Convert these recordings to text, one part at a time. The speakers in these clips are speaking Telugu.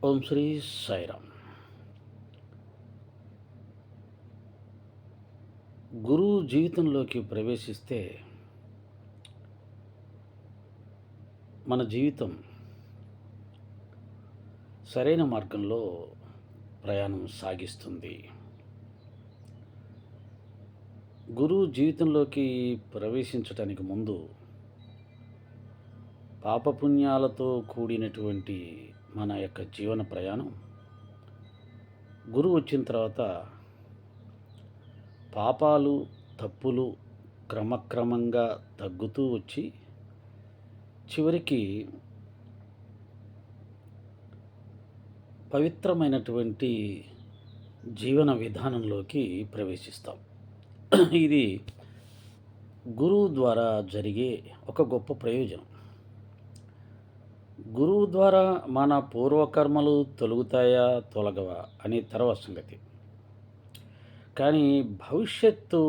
ఓం శ్రీ సాయిరామ్. గురువు జీవితంలోకి ప్రవేశిస్తే మన జీవితం సరైన మార్గంలో ప్రయాణం సాగిస్తుంది. గురువు జీవితంలోకి ప్రవేశించటానికి ముందు పాపపుణ్యాలతో కూడినటువంటి మన యొక్క జీవన ప్రయాణం, గురువు వచ్చిన తర్వాత పాపాలు, తప్పులు క్రమక్రమంగా తగ్గుతూ వచ్చి చివరికి పవిత్రమైనటువంటి జీవన విధానంలోకి ప్రవేశిస్తాం. ఇది గురువు ద్వారా జరిగే ఒక గొప్ప ప్రయోజనం. గురువు ద్వారా మన పూర్వకర్మలు తొలగుతాయా తొలగవా అనే తర్వాత సంగతి. కానీ భవిష్యత్తు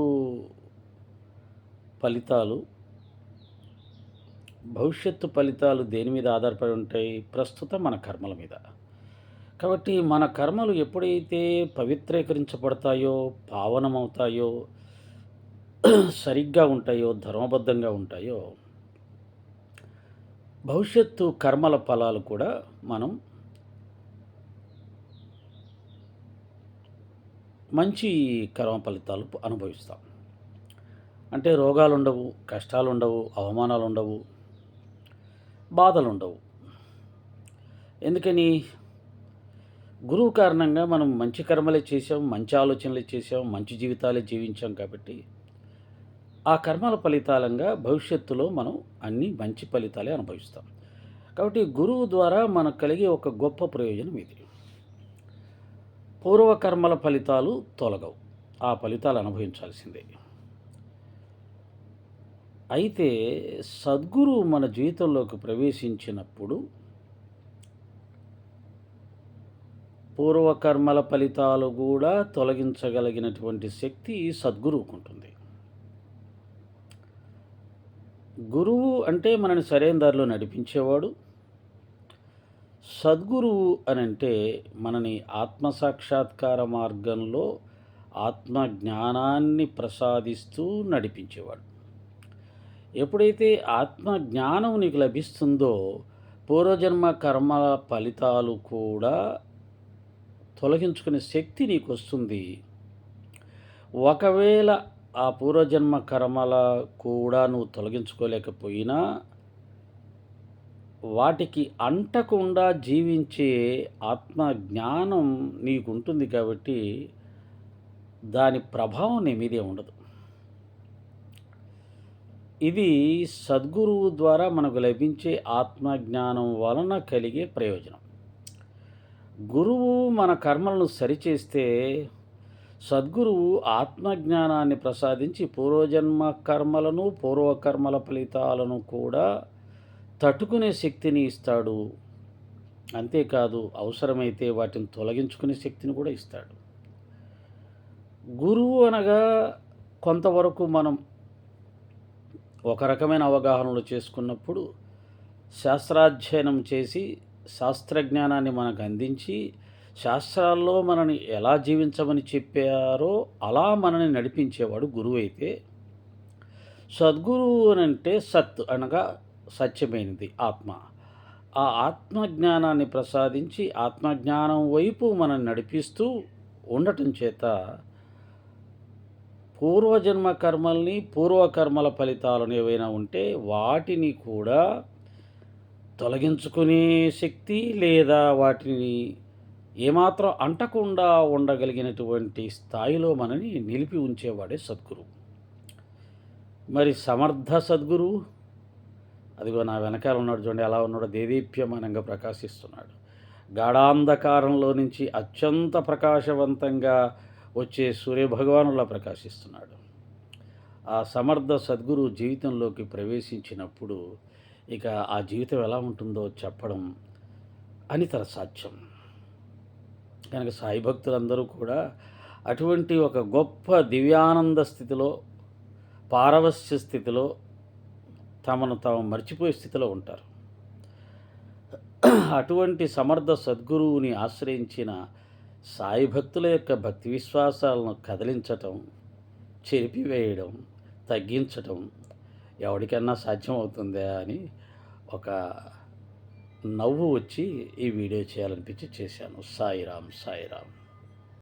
ఫలితాలు దేని మీద ఆధారపడి ఉంటాయి? ప్రస్తుతం మన కర్మల మీద. కాబట్టి మన కర్మలు ఎప్పుడైతే పవిత్రీకరించబడతాయో, పావనమవుతాయో, సరిగ్గా ఉంటాయో, ధర్మబద్ధంగా ఉంటాయో, భవిష్యత్తు కర్మల ఫలాలు కూడా మనం మంచి కర్మ ఫలితాలు అనుభవిస్తాం. అంటే రోగాలు ఉండవు, కష్టాలు ఉండవు, అవమానాలు ఉండవు, బాధలు ఉండవు. ఎందుకని? గురువు కారణంగా మనం మంచి కర్మలే చేసాం, మంచి ఆలోచనలే చేసాం, మంచి జీవితాలే జీవించాం. కాబట్టి ఆ కర్మల ఫలితాలంగా భవిష్యత్తులో మనం అన్ని మంచి ఫలితాలే అనుభవిస్తాం. కాబట్టి గురువు ద్వారా మనకు కలిగే ఒక గొప్ప ప్రయోజనం ఇది. పూర్వకర్మల ఫలితాలు తొలగవు, ఆ ఫలితాలు అనుభవించాల్సిందే. అయితే సద్గురువు మన జీవితంలోకి ప్రవేశించినప్పుడు పూర్వకర్మల ఫలితాలు కూడా తొలగించగలిగినటువంటి శక్తి సద్గురువుకు ఉంటుంది. గురువు అంటే మనని సరైన దారిలో నడిపించేవాడు. సద్గురువు అని అంటే మనని ఆత్మసాక్షాత్కార మార్గంలో ఆత్మజ్ఞానాన్ని ప్రసాదిస్తూ నడిపించేవాడు. ఎప్పుడైతే ఆత్మజ్ఞానం నీకు లభిస్తుందో పూర్వజన్మ కర్మల ఫలితాలు కూడా తొలగించుకునే శక్తి నీకు వస్తుంది. ఒకవేళ ఆ పూర్వజన్మ కర్మల కూడా నువ్వు తొలగించుకోలేకపోయినా వాటికి అంటకుండా జీవించే ఆత్మజ్ఞానం నీకు ఉంటుంది. కాబట్టి దాని ప్రభావం నీ మీదే ఉండదు. ఇది సద్గురువు ద్వారా మనకు లభించే ఆత్మజ్ఞానం వలన కలిగే ప్రయోజనం. గురువు మన కర్మలను సరిచేస్తే సద్గురువు ఆత్మజ్ఞానాన్ని ప్రసాదించి పూర్వజన్మ కర్మలను, పూర్వకర్మల ఫలితాలను కూడా తట్టుకునే శక్తిని ఇస్తాడు. అంతేకాదు, అవసరమైతే వాటిని తొలగించుకునే శక్తిని కూడా ఇస్తాడు. గురువు అనగా కొంతవరకు మనం ఒక రకమైన అవగాహనలు చేసుకున్నప్పుడు శాస్త్రాధ్యయనం చేసి శాస్త్రజ్ఞానాన్ని మనకు అందించి శాస్త్రాల్లో మనని ఎలా జీవించమని చెప్పారో అలా మనని నడిపించేవాడు గురువు. అయితే సద్గురువు అని అంటే సత్ అనగా సత్యమైనది, ఆత్మ. ఆ ఆత్మజ్ఞానాన్ని ప్రసాదించి ఆత్మజ్ఞానం వైపు మనం నడిపిస్తూ ఉండటం చేత పూర్వజన్మ కర్మల్ని, పూర్వకర్మల ఫలితాలను ఏవైనా ఉంటే వాటిని కూడా తొలగించుకునే శక్తి, లేదా వాటిని ఏమాత్రం అంటకుండా ఉండగలిగినటువంటి స్థాయిలో మనని నిలిపి ఉంచేవాడే సద్గురువు. మరి సమర్థ సద్గురువు అదిగో నా వెనకాల ఉన్నాడు, చూడండి ఎలా ఉన్నాడో, దేదీప్యమానంగా ప్రకాశిస్తున్నాడు. గాఢాంధకారంలో నుంచి అత్యంత ప్రకాశవంతంగా వచ్చే సూర్యభగవానులా ప్రకాశిస్తున్నాడు. ఆ సమర్థ సద్గురు జీవితంలోకి ప్రవేశించినప్పుడు ఇక ఆ జీవితం ఎలా ఉంటుందో చెప్పడం అనితర సాధ్యం. కనుక సాయి భక్తులందరూ కూడా అటువంటి ఒక గొప్ప దివ్యానంద స్థితిలో, పారవస్య స్థితిలో, తమను తాము మర్చిపోయే స్థితిలో ఉంటారు. అటువంటి సమర్థ సద్గురువుని ఆశ్రయించిన సాయి భక్తుల యొక్క భక్తి విశ్వాసాలను కదిలించటం, చెరిపివేయడం, తగ్గించటం ఎవరికన్నా సాధ్యమవుతుందా అని ఒక నవ్వు వచ్చి ఈ వీడియో చేయాలనిపించి చేశాను. సాయిరాం, సాయిరాం.